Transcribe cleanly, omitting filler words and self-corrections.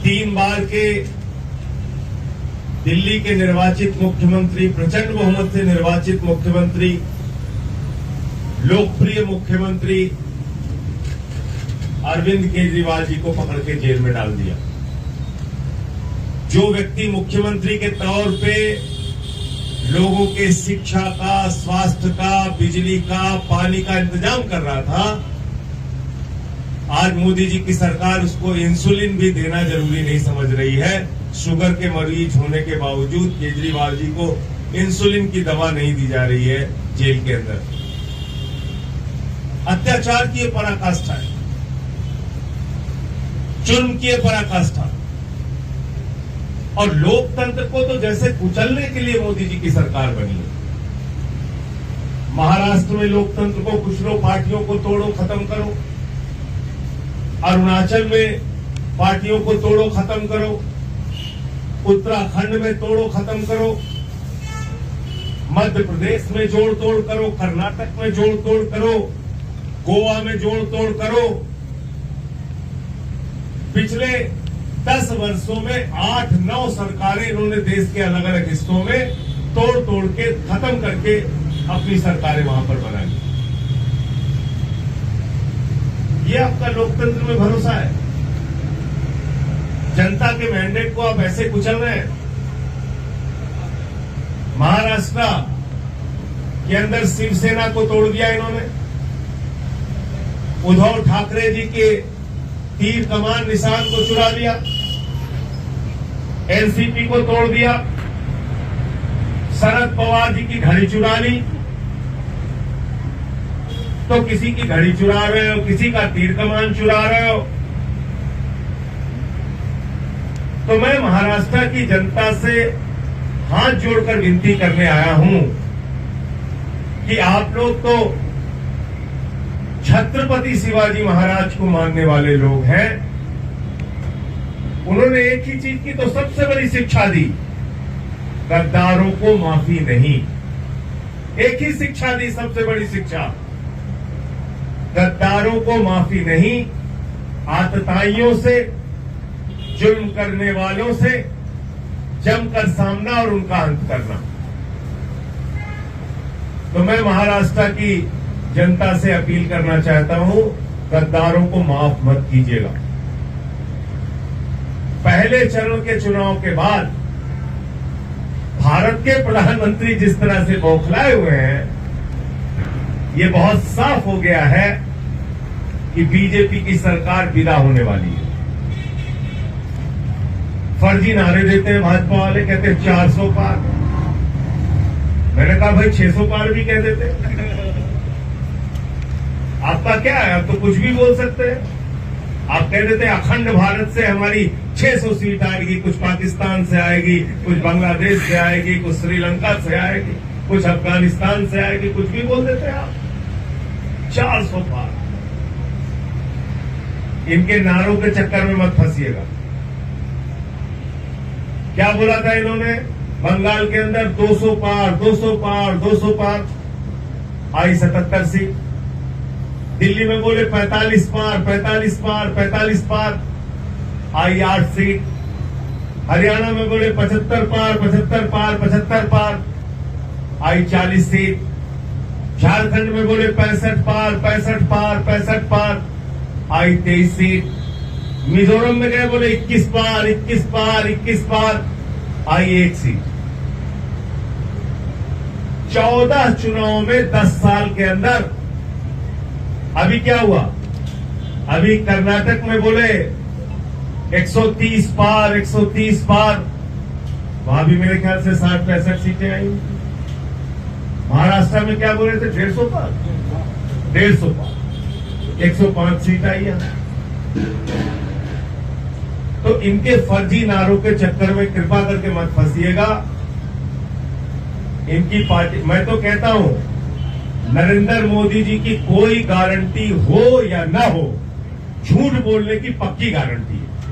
3 बार के दिल्ली के निर्वाचित मुख्यमंत्री, प्रचंड बहुमत से निर्वाचित मुख्यमंत्री, लोकप्रिय मुख्यमंत्री अरविंद केजरीवाल जी को पकड़ के जेल में डाल दिया। जो व्यक्ति मुख्यमंत्री के तौर पे लोगों के शिक्षा का, स्वास्थ्य का, बिजली का, पानी का इंतजाम कर रहा था, आज मोदी जी की सरकार उसको इंसुलिन भी देना जरूरी नहीं समझ रही है। शुगर के मरीज होने के बावजूद केजरीवाल जी को इंसुलिन की दवा नहीं दी जा रही है जेल के अंदर। अत्याचार की पराकाष्ठा है, जुर्म की पराकाष्ठा, और लोकतंत्र को तो जैसे कुचलने के लिए मोदी जी की सरकार बनी है। महाराष्ट्र में लोकतंत्र को कुचलो, पार्टियों को तोड़ो, खत्म करो। अरुणाचल में पार्टियों को तोड़ो, खत्म करो। उत्तराखंड में तोड़ो, खत्म करो। मध्य प्रदेश में जोड़ तोड़ करो, कर्नाटक में जोड़ तोड़ करो, गोवा में जोड़ तोड़ करो। पिछले 10 वर्षों में 8-9 सरकारें इन्होंने देश के अलग अलग हिस्सों में तोड़ तोड़ के खत्म करके अपनी सरकारें वहां पर बना ली। ये आपका लोकतंत्र में भरोसा है? जनता के मैंडेट को आप ऐसे कुचल रहे हैं। महाराष्ट्र के अंदर शिवसेना को तोड़ दिया इन्होंने। उद्धव ठाकरे जी के तीर कमान निशान को चुरा लिया। एनसीपी को तोड़ दिया। शरद पवार जी की घड़ी चुरा ली। तो किसी की घड़ी चुरा रहे हो, किसी का तीर कमान चुरा रहे हो। तो मैं महाराष्ट्र की जनता से हाथ जोड़कर विनती करने आया हूं कि आप लोग तो छत्रपति शिवाजी महाराज को मानने वाले लोग हैं। उन्होंने एक ही चीज की तो सबसे बड़ी शिक्षा दी, गद्दारों को माफी नहीं। एक ही शिक्षा दी, सबसे बड़ी शिक्षा, गद्दारों को माफी नहीं। आतताइयों से, जुल्म करने वालों से जमकर सामना और उनका अंत करना। तो मैं महाराष्ट्र की जनता से अपील करना चाहता हूं, गद्दारों को माफ मत कीजिएगा। पहले चरण के चुनाव के बाद भारत के प्रधानमंत्री जिस तरह से बौखलाए हुए हैं, ये बहुत साफ हो गया है कि बीजेपी की सरकार विदा होने वाली है। फर्जी नारे देते हैं भाजपा वाले, कहते हैं 400 पार। मैंने कहा भाई 600 पार भी कह देते। आपका क्या है, आप तो कुछ भी बोल सकते हैं। आप कह देते हैं अखंड भारत से हमारी 600 सीट आएगी, कुछ पाकिस्तान से आएगी, कुछ बांग्लादेश से आएगी, कुछ श्रीलंका से आएगी, कुछ अफगानिस्तान से आएगी, कुछ भी बोल देते हैं आप। 400 पार। इनके नारों के चक्कर में मत फंसिएगा। क्या बोला था इन्होंने? बंगाल के अंदर 200 पार, 200 पार, 200 पार, आई 77 सीट। दिल्ली में बोले 45 पार, 45 पार, 45 पार, आई 8 सीट। हरियाणा में बोले 75 पार, 75 पार, 75 पार, आई 40 सीट। झारखंड में बोले 65 पार, 65 पार, 65 पार, आई 23 सीट। मिजोरम में गए बोले 21 पार, 21 पार, 21 पार, आई 1 सीट। 14 चुनाव में 10 साल के अंदर अभी क्या हुआ? अभी कर्नाटक में बोले 130 पार, 130 पार, वहां भी मेरे ख्याल से 60-65 सीटें आई। महाराष्ट्र में क्या बोले थे? 150 पार, 150 पार, 105 सीट आई है। तो इनके फर्जी नारों के चक्कर में कृपा करके मत फंसिएगा। इनकी पार्टी, मैं तो कहता हूं, नरेंद्र मोदी जी की कोई गारंटी हो या ना हो, झूठ बोलने की पक्की गारंटी है।